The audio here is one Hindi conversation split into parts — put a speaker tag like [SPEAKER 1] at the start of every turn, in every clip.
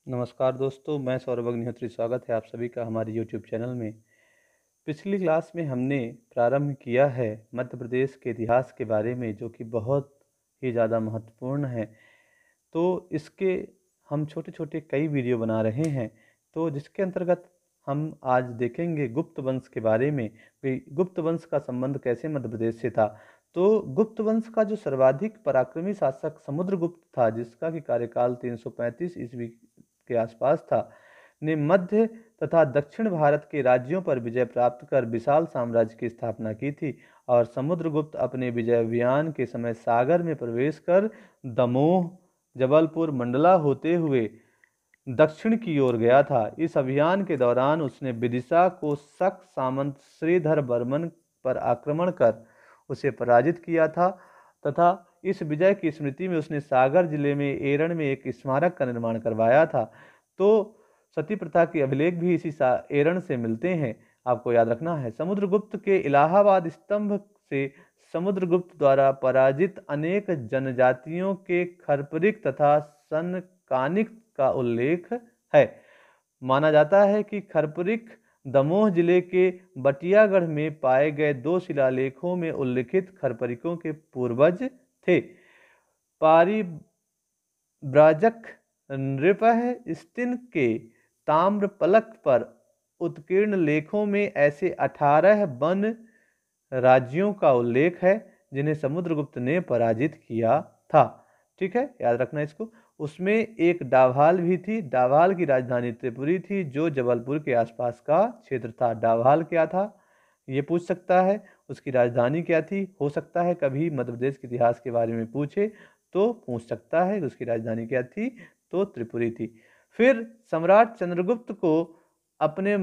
[SPEAKER 1] नमस्कार दोस्तों, मैं सौरभ अग्निहोत्री। स्वागत है आप सभी का हमारे यूट्यूब चैनल में। पिछली क्लास में हमने प्रारंभ किया है मध्य प्रदेश के इतिहास के बारे में, जो कि बहुत ही ज़्यादा महत्वपूर्ण है। तो इसके हम छोटे छोटे कई वीडियो बना रहे हैं, तो जिसके अंतर्गत हम आज देखेंगे गुप्त वंश के बारे में कि गुप्त वंश का संबंध कैसे मध्य प्रदेश से था। तो गुप्त वंश का जो सर्वाधिक पराक्रमी शासक समुद्रगुप्त था, जिसका कि कार्यकाल 335 ईस्वी के आसपास था, ने मध्य तथा दक्षिण भारत के राज्यों पर विजय प्राप्त कर विशाल साम्राज्य की स्थापना की थी। और समुद्रगुप्त अपने विजय अभियान के समय सागर में प्रवेश कर दमोह, जबलपुर, मंडला होते हुए दक्षिण की ओर गया था। इस अभियान के दौरान उसने विदिशा को शक सामंत श्रीधर बर्मन पर आक्रमण कर उसे पराजित किया था तथा इस विजय की स्मृति में उसने सागर जिले में एरण में एक स्मारक का निर्माण करवाया था। तो सती प्रथा के अभिलेख भी इसी एरण से मिलते हैं, आपको याद रखना है। समुद्रगुप्त के इलाहाबाद स्तंभ से समुद्रगुप्त द्वारा पराजित अनेक जनजातियों के खरपरिक तथा सनकानिक का उल्लेख है। माना जाता है कि खरपरिक दमोह जिले के बटियागढ़ में पाए गए 2 शिलालेखों में उल्लिखित खरपरिकों के पूर्वज थे। पारिव्राजक नृपः स्तिन के ताम्रफलक पर उत्कीर्ण लेखों में ऐसे 18 वन राज्यों का उल्लेख है जिन्हें समुद्रगुप्त ने पराजित किया था। ठीक है, याद रखना इसको। उसमें एक डाभाल भी थी। डाभाल की राजधानी त्रिपुरी थी, जो जबलपुर के आसपास का क्षेत्र था। डाभाल क्या था ये पूछ सकता है, उसकी राजधानी क्या थी। हो सकता है कभी मध्य प्रदेश के इतिहास के बारे में पूछे तो पूछ सकता है कि उसकी राजधानी क्या थी, तो त्रिपुरी थी। फिर सम्राट चंद्रगुप्त को अपने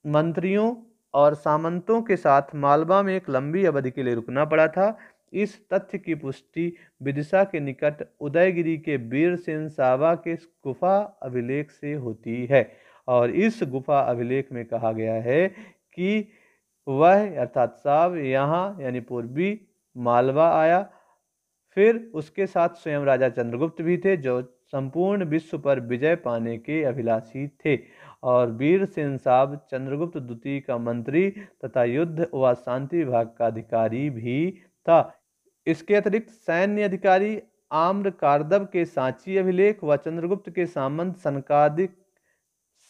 [SPEAKER 1] मंत्रियों और सामंतों के साथ मालवा में एक लंबी अवधि के लिए रुकना पड़ा था। इस तथ्य की पुष्टि विदिशा के निकट उदयगिरी के वीरसेन सावा के गुफा अभिलेख से होती है। और इस गुफा अभिलेख में कहा गया है कि वह अर्थात साव यहाँ यानी पूर्वी मालवा आया। फिर उसके साथ स्वयं राजा चंद्रगुप्त भी थे, जो संपूर्ण विश्व पर विजय पाने के अभिलाषी थे। और वीरसेन साब चंद्रगुप्त द्वितीय का मंत्री तथा युद्ध व शांति विभाग का अधिकारी भी था। इसके अतिरिक्त सैन्य अधिकारी आम्रकार्दव के सांची अभिलेख व चंद्रगुप्त के सामंत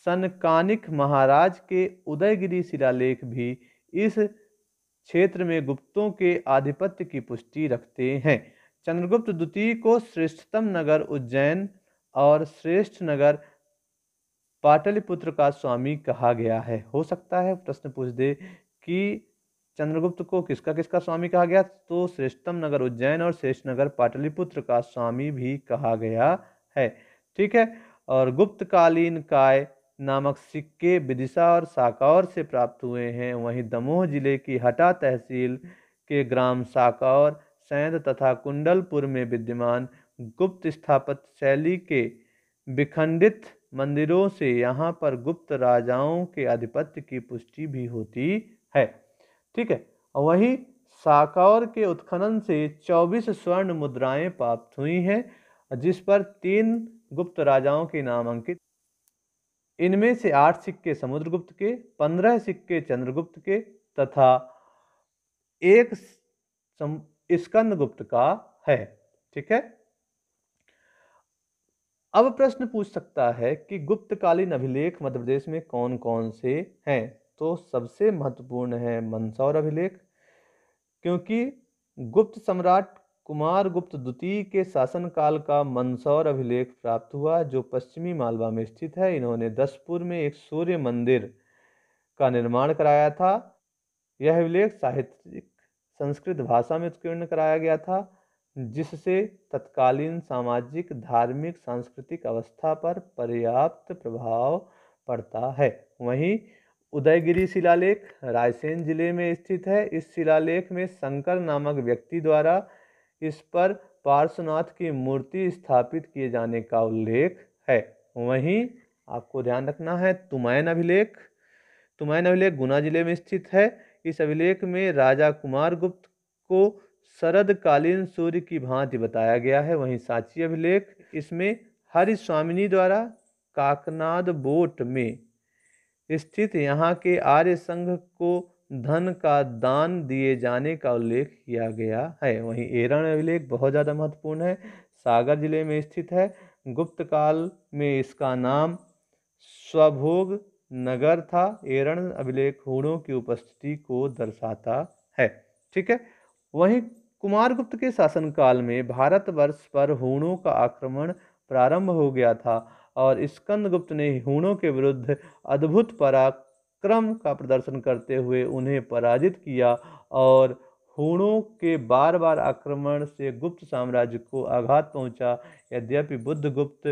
[SPEAKER 1] सनकानिक महाराज के उदयगिरी शिलालेख भी इस क्षेत्र में गुप्तों के आधिपत्य की पुष्टि रखते हैं। चंद्रगुप्त द्वितीय को श्रेष्ठतम नगर उज्जैन और श्रेष्ठ नगर पाटलिपुत्र का स्वामी कहा गया है। हो सकता है प्रश्न पूछ दे कि चंद्रगुप्त को किसका किसका स्वामी कहा गया, तो श्रेष्ठतम नगर उज्जैन और श्रेष्ठ नगर पाटलिपुत्र का स्वामी भी कहा गया है। ठीक है। और गुप्तकालीन काय नामक सिक्के विदिशा और साकौर से प्राप्त हुए हैं। वहीं दमोह जिले की हटा तहसील के ग्राम साकौर, सैंध तथा कुंडलपुर में विद्यमान गुप्त स्थापत्य शैली के विखंडित मंदिरों से यहाँ पर गुप्त राजाओं के आधिपत्य की पुष्टि भी होती है। ठीक है। वहीं साकौर के उत्खनन से 24 स्वर्ण मुद्राएं प्राप्त हुई हैं, जिस पर 3 गुप्त राजाओं के नाम अंकित। इनमें से 8 सिक्के समुद्रगुप्त के, 15 सिक्के चंद्रगुप्त के तथा एक स्कंदगुप्त का है। ठीक है। अब प्रश्न पूछ सकता है कि गुप्तकालीन अभिलेख मध्य प्रदेश में कौन कौन से हैं। तो सबसे महत्वपूर्ण है मंदसौर अभिलेख, क्योंकि गुप्त सम्राट कुमारगुप्त द्वितीय के शासनकाल का मंदसौर अभिलेख प्राप्त हुआ, जो पश्चिमी मालवा में स्थित है। इन्होंने दसपुर में एक सूर्य मंदिर का निर्माण कराया था। यह अभिलेख साहित्यिक संस्कृत भाषा में उत्कीर्ण कराया गया था, जिससे तत्कालीन सामाजिक, धार्मिक, सांस्कृतिक अवस्था पर पर्याप्त प्रभाव पड़ता है। वहीं उदयगिरी शिलालेख रायसेन जिले में स्थित है। इस शिलालेख में शंकर नामक व्यक्ति द्वारा इस पर पार्श्वनाथ की मूर्ति स्थापित किए जाने का उल्लेख है। वहीं आपको ध्यान रखना है तुमैन अभिलेख। तुमैन अभिलेख गुना जिले में स्थित है। इस अभिलेख में राजा कुमारगुप्त को शरदकालीन सूर्य की भांति बताया गया है। वहीं सांची अभिलेख, इसमें हरिस्वामिनी द्वारा काकनाद बोट में स्थित यहाँ के आर्य संघ को धन का दान दिए जाने का उल्लेख किया गया है। वहीं एरण अभिलेख बहुत ज़्यादा महत्वपूर्ण है, सागर जिले में स्थित है। गुप्त काल में इसका नाम स्वभोग नगर था। एरण अभिलेख हूणों की उपस्थिति को दर्शाता है। ठीक है। वहीं कुमारगुप्त के शासनकाल में भारतवर्ष पर हूणों का आक्रमण प्रारंभ हो गया था और स्कंदगुप्त ने हूणों के विरुद्ध अद्भुत पराक्रम का प्रदर्शन करते हुए उन्हें पराजित किया और हूणों के बार बार आक्रमण से गुप्त साम्राज्य को आघात पहुंचा। यद्यपि बुद्धगुप्त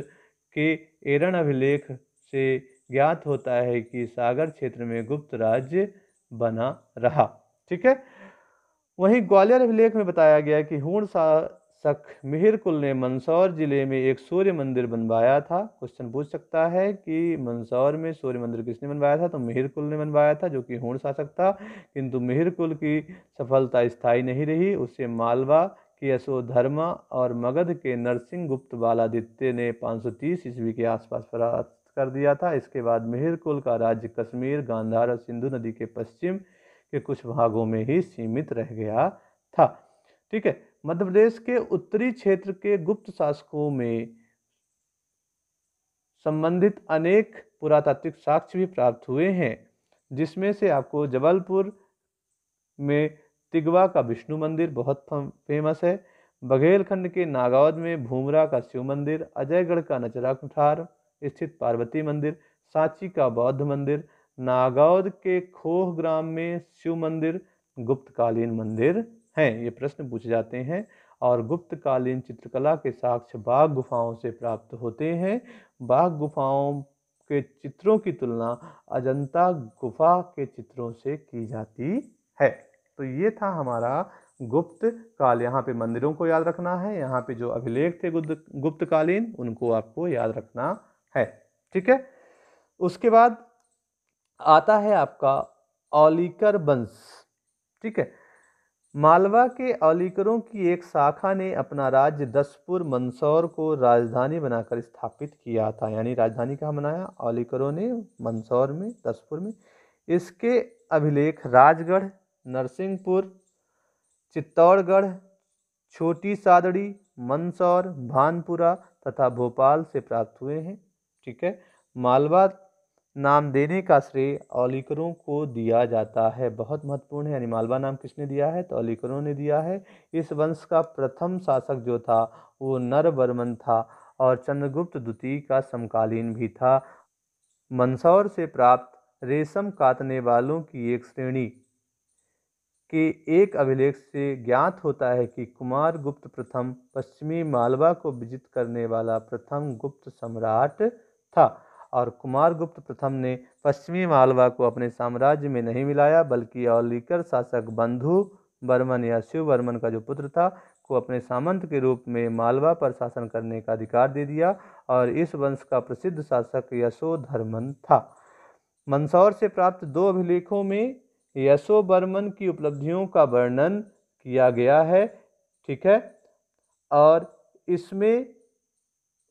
[SPEAKER 1] के एरण अभिलेख से ज्ञात होता है कि सागर क्षेत्र में गुप्त राज्य बना रहा। ठीक है। वहीं ग्वालियर अभिलेख में बताया गया कि हूण शासक मिहिरकुल ने मंदसौर जिले में एक सूर्य मंदिर बनवाया था। क्वेश्चन पूछ सकता है कि मंदसौर में सूर्य मंदिर किसने बनवाया था, तो मिहिरकुल ने बनवाया था, जो कि हूण शासक था। किंतु मिहिरकुल की सफलता स्थायी नहीं रही, उसे मालवा के यशोधर्मा और मगध के नरसिंह गुप्त बालादित्य ने 530 ईस्वी के आसपास परास्त कर दिया था। इसके बाद मिहिरकुल का राज्य कश्मीर, गांधार और सिंधु नदी के पश्चिम के कुछ भागों में ही सीमित रह गया था। ठीक है। मध्य प्रदेश के उत्तरी क्षेत्र के गुप्त शासकों में संबंधित अनेक पुरातात्विक साक्ष्य भी प्राप्त हुए हैं, जिसमें से आपको जबलपुर में तिगवा का विष्णु मंदिर बहुत फेमस है, बघेलखंड के नागौद में भूमरा का शिव मंदिर, अजयगढ़ का नचरा कुठार स्थित पार्वती मंदिर, सांची का बौद्ध मंदिर, नागौद के खोह ग्राम में शिव मंदिर गुप्तकालीन मंदिर हैं। ये प्रश्न पूछे जाते हैं। और गुप्तकालीन चित्रकला के साक्ष्य बाघ गुफाओं से प्राप्त होते हैं। बाघ गुफाओं के चित्रों की तुलना अजंता गुफा के चित्रों से की जाती है। तो ये था हमारा गुप्त काल। यहाँ पे मंदिरों को याद रखना है, यहाँ पे जो अभिलेख थे गुप्तकालीन उनको आपको याद रखना है। ठीक है। उसके बाद आता है आपका औलीकर वंश। ठीक है। मालवा के औलीकरों की एक शाखा ने अपना राज्य दसपुर मंदसौर को राजधानी बनाकर स्थापित किया था। यानी राजधानी कहाँ बनाया, औलीकरों ने मंदसौर में, दसपुर में। इसके अभिलेख राजगढ़, नरसिंहपुर, चित्तौड़गढ़, छोटी सादड़ी, मंदसौर, भानपुरा तथा भोपाल से प्राप्त हुए हैं। ठीक है। मालवा नाम देने का श्रेय औलीकरों को दिया जाता है, बहुत महत्वपूर्ण है। यानी मालवा नाम किसने दिया है, तो औलीकरों ने दिया है। इस वंश का प्रथम शासक जो था वो नरवर्मन था और चंद्रगुप्त द्वितीय का समकालीन भी था। मंदसौर से प्राप्त रेशम काटने वालों की एक श्रेणी के एक अभिलेख से ज्ञात होता है कि कुमारगुप्त प्रथम पश्चिमी मालवा को विजित करने वाला प्रथम गुप्त सम्राट था। और कुमारगुप्त प्रथम ने पश्चिमी मालवा को अपने साम्राज्य में नहीं मिलाया, बल्कि औलीकर शासक बंधु बर्मन या शिव बर्मन का जो पुत्र था को अपने सामंत के रूप में मालवा पर शासन करने का अधिकार दे दिया। और इस वंश का प्रसिद्ध शासक यशोधर्मन था। मंदसौर से प्राप्त दो अभिलेखों में यशोवर्मन की उपलब्धियों का वर्णन किया गया है। ठीक है। और इसमें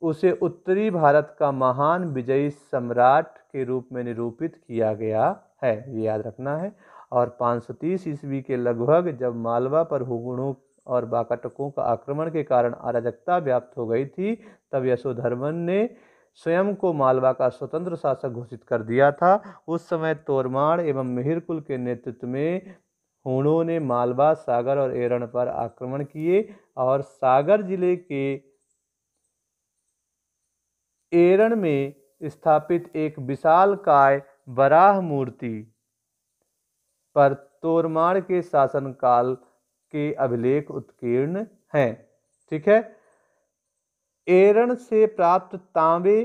[SPEAKER 1] उसे उत्तरी भारत का महान विजयी सम्राट के रूप में निरूपित किया गया है, ये याद रखना है। और 530 ईस्वी के लगभग जब मालवा पर हुगुणों और बाकाटकों का आक्रमण के कारण अराजकता व्याप्त हो गई थी, तब यशोधर्मन ने स्वयं को मालवा का स्वतंत्र शासक घोषित कर दिया था। उस समय तोरमाण एवं मिहिरकुल के नेतृत्व में हूणों ने मालवा, सागर और एरण पर आक्रमण किए और सागर जिले के एरण में स्थापित एक विशालकाय वराह मूर्ति पर तोरमाण के शासनकाल के अभिलेख उत्कीर्ण हैं। ठीक है। एरण से प्राप्त तांबे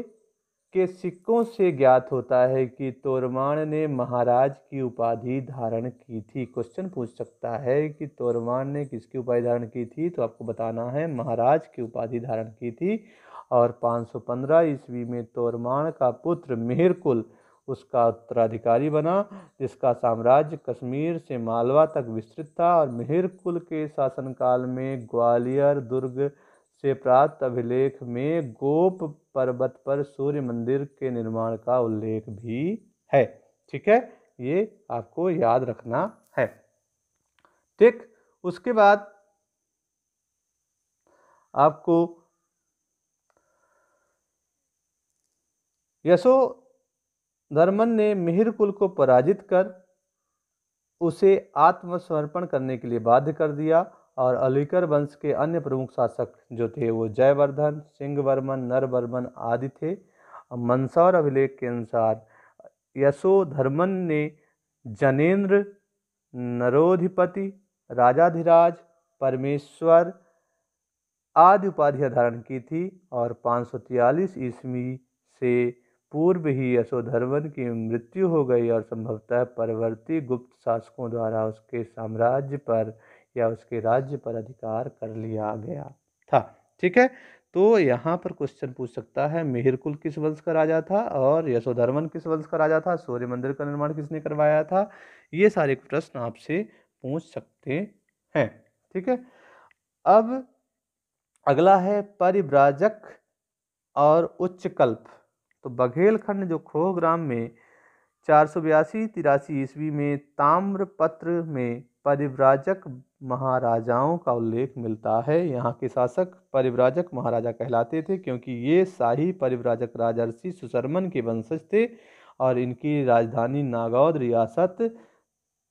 [SPEAKER 1] के सिक्कों से ज्ञात होता है कि तोरमाण ने महाराज की उपाधि धारण की थी। क्वेश्चन पूछ सकता है कि तोरमाण ने किसकी उपाधि धारण की थी, तो आपको बताना है महाराज की उपाधि धारण की थी। और 515 ईस्वी में तोरमाण का पुत्र मिहिरकुल उसका उत्तराधिकारी बना, जिसका साम्राज्य कश्मीर से मालवा तक विस्तृत था। और मिहिरकुल के शासनकाल में ग्वालियर दुर्ग से प्राप्त अभिलेख में गोप पर्वत पर सूर्य मंदिर के निर्माण का उल्लेख भी है। ठीक है, ये आपको याद रखना है। ठीक, उसके बाद आपको यशोधर्मन ने मिहिर कुल को पराजित कर उसे आत्मसमर्पण करने के लिए बाध्य कर दिया और अलीकर वंश के अन्य प्रमुख शासक जो थे वो जयवर्धन, सिंहवर्मन, नरवर्मन आदि थे। मंदसौर अभिलेख के अनुसार यशोधर्मन ने जनेन्द्र, नरोधिपति, राजाधिराज, परमेश्वर आदि उपाधियां धारण की थी और 543 ईस्वी से पूर्व ही यशोधर्मन की मृत्यु हो गई और संभवतः परवर्ती गुप्त शासकों द्वारा उसके साम्राज्य पर या उसके राज्य पर अधिकार कर लिया गया था। ठीक है, तो यहाँ पर क्वेश्चन पूछ सकता है मिहिरकुल किस वंश का राजा था और यशोधर्मन किस वंश का राजा था, सूर्य मंदिर का निर्माण किसने करवाया था, ये सारे प्रश्न आपसे पूछ सकते हैं। ठीक है, अब अगला है परिव्राजक और उच्चकल्प। तो बघेलखंड जो खोहग्राम में 482-83 ईस्वी में ताम्रपत्र में परिव्राजक महाराजाओं का उल्लेख मिलता है। यहाँ के शासक परिव्राजक महाराजा कहलाते थे क्योंकि ये शाही परिव्राजक राजर्षि सुशर्मन के वंशज थे और इनकी राजधानी नागौद रियासत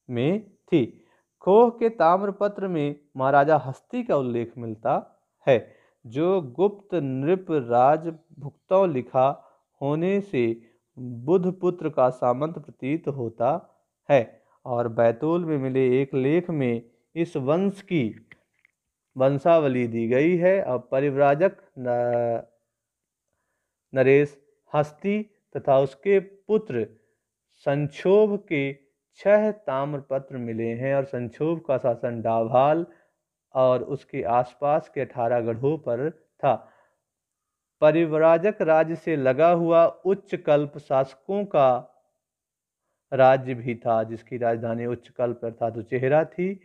[SPEAKER 1] में थी। खोह के ताम्रपत्र में महाराजा हस्ती का उल्लेख मिलता है जो गुप्त नृप राजभुक्तों लिखा होने से बुधपुत्र का सामंत प्रतीत होता है और बैतूल में मिले एक लेख में इस वंश की वंशावली दी गई है और परिव्राजक नरेश हस्ती तथा उसके पुत्र संक्षोभ के 6 ताम्रपत्र मिले हैं और संक्षोभ का शासन डाभाल और उसके आसपास के 18 गढ़ों पर था। परिव्राजक राज्य से लगा हुआ उच्चकल्प शासकों का राज्य भी था जिसकी राजधानी उच्चकल्प अर्थात उचेहरा थी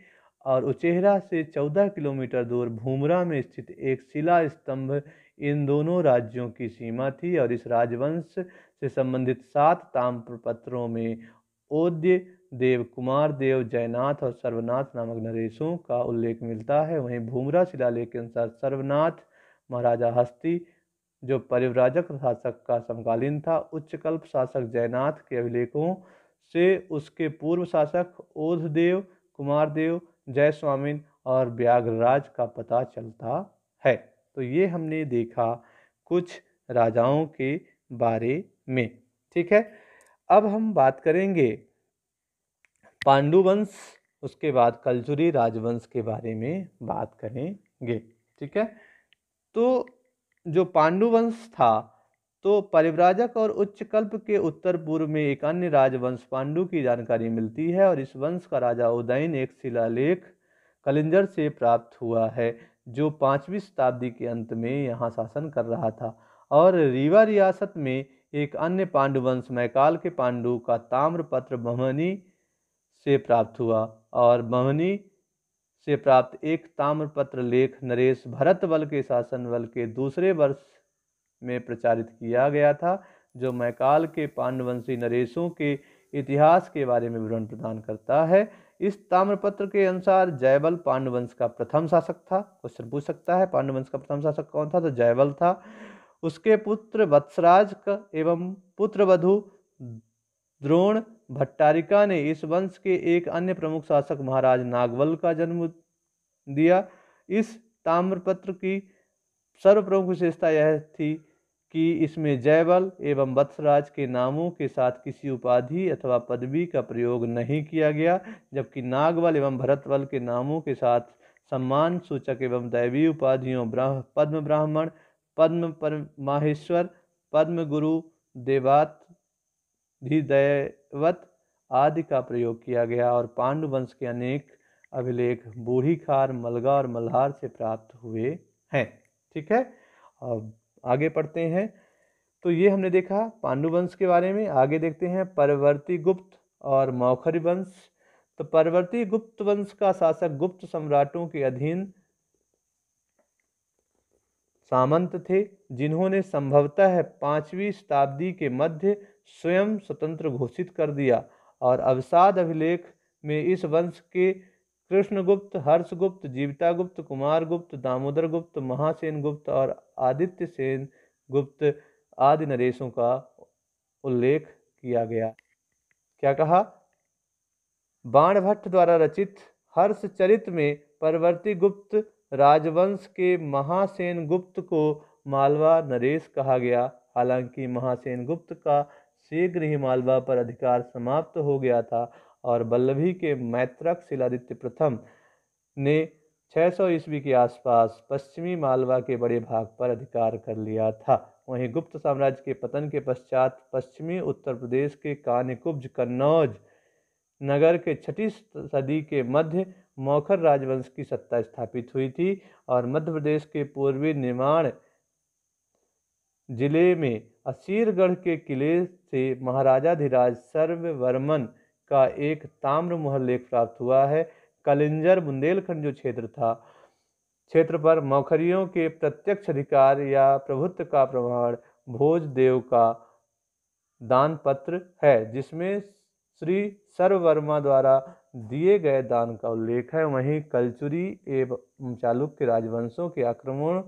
[SPEAKER 1] और उचेहरा से 14 किलोमीटर दूर भूमरा में स्थित एक शिला स्तंभ इन दोनों राज्यों की सीमा थी और इस राजवंश से संबंधित 7 ताम्रपत्रों में ओद्य देव, कुमार देव, जयनाथ और सर्वनाथ नामक नरेशों का उल्लेख मिलता है। वहीं भूमरा शिलालेख के अनुसार सर्वनाथ महाराजा हस्ती जो परिव्राजक शासक का समकालीन था। उच्चकल्प शासक जयनाथ के अभिलेखों से उसके पूर्व शासक ओधदेव, कुमारदेव, जयस्वामिन और व्याघ्रराज का पता चलता है। तो ये हमने देखा कुछ राजाओं के बारे में। ठीक है, अब हम बात करेंगे पांडुवंश, उसके बाद कलचुरी राजवंश के बारे में बात करेंगे। ठीक है, तो जो पांडुवंश था तो परिव्राजक और उच्चकल्प के उत्तर पूर्व में एक अन्य राजवंश पांडु की जानकारी मिलती है और इस वंश का राजा उदयन एक शिलालेख कलिंजर से प्राप्त हुआ है जो 5वीं शताब्दी के अंत में यहाँ शासन कर रहा था। और रीवा रियासत में एक अन्य पांडुवंश मैकाल के पांडु का ताम्रपत्र बहमनी से प्राप्त हुआ और बहमनी से प्राप्त एक ताम्रपत्र लेख नरेश भरतवल के शासन बल के दूसरे वर्ष में प्रचारित किया गया था जो मैकाल के पांडवंशी नरेशों के इतिहास के बारे में विवरण प्रदान करता है। इस ताम्रपत्र के अनुसार जयबल पांडवंश का प्रथम शासक था। क्वेश्चन पूछ सकता है पांडवंश का प्रथम शासक कौन था, तो जयबल था। उसके पुत्र वत्सराज एवं पुत्रवधु द्रोण भट्टारिका ने इस वंश के एक अन्य प्रमुख शासक महाराज नागवल का जन्म दिया। इस ताम्रपत्र की सर्वप्रमुख विशेषता यह थी कि इसमें जयबल एवं वत्सराज के नामों के साथ किसी उपाधि अथवा पदवी का प्रयोग नहीं किया गया, जबकि नागवल एवं भरतवल के नामों के साथ सम्मान सूचक एवं दैवीय उपाधियों पद्म ब्राह्मण, पद्म माहेश्वर, पद्म गुरु, देवाधिदैवत आदि का प्रयोग किया गया और पांडु वंश के अनेक अभिलेख बूढ़ी खार, मलगा और मल्हार से प्राप्त हुए हैं। ठीक है, अब आगे पढ़ते हैं। तो ये हमने देखा पांडु वंश के बारे में। आगे देखते हैं परवर्ती गुप्त और मौखरी वंश। तो परवर्ती गुप्त वंश का शासक गुप्त सम्राटों के अधीन सामंत थे, जिन्होंने संभवतः 5वीं शताब्दी के मध्य स्वयं स्वतंत्र घोषित कर दिया। और अवसाद अभिलेख में इस वंश के कृष्णगुप्त, हर्षगुप्त, जीवितागुप्त, कुमारगुप्त, दामोदरगुप्त, महासेनगुप्त और आदित्य सेन गुप्त आदि नरेशों का उल्लेख किया गया। क्या कहा? बाणभट्ट द्वारा रचित हर्षचरित में परवर्ती गुप्त राजवंश के महासेन गुप्त को मालवा नरेश कहा गया। हालांकि महासेन गुप्त का शीघ्र ही मालवा पर अधिकार समाप्त हो गया था और वल्लभी के मैत्रक शिलादित्य प्रथम ने 600 ईस्वी के आसपास पश्चिमी मालवा के बड़े भाग पर अधिकार कर लिया था। वहीं गुप्त साम्राज्य के पतन के पश्चात पश्चिमी उत्तर प्रदेश के कान्यकुब्ज कन्नौज नगर के 6ठी सदी के मध्य मौखर राजवंश की सत्ता स्थापित हुई थी और मध्य प्रदेश के पूर्वी निमाड़ जिले में असीरगढ़ के किले से महाराजाधिराज सर्ववर्मन का एक ताम्र मुहरलेख प्राप्त हुआ है। कलिंजर बुंदेलखंड जो क्षेत्र पर मौखरियों के प्रत्यक्ष अधिकार या प्रभुत्व का प्रमाण भोजदेव का दान पत्र है, जिसमें श्री सर्ववर्मा द्वारा दिए गए दान का उल्लेख है। वहीं कलचुरी एवं चालुक्य राजवंशों के आक्रमण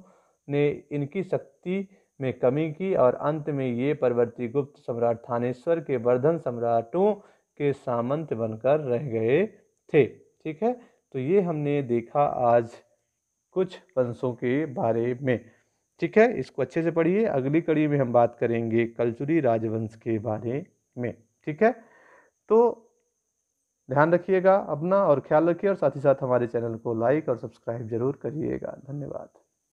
[SPEAKER 1] ने इनकी शक्ति में कमी की और अंत में ये परवर्ती गुप्त सम्राट थानेश्वर के वर्धन सम्राटों के सामंत बनकर रह गए थे। ठीक है, तो ये हमने देखा आज कुछ वंशों के बारे में। ठीक है, इसको अच्छे से पढ़िए। अगली कड़ी में हम बात करेंगे कलचुरी राजवंश के बारे में। ठीक है, तो ध्यान रखिएगा अपना और ख्याल रखिए और साथ ही साथ हमारे चैनल को लाइक और सब्सक्राइब जरूर करिएगा। धन्यवाद।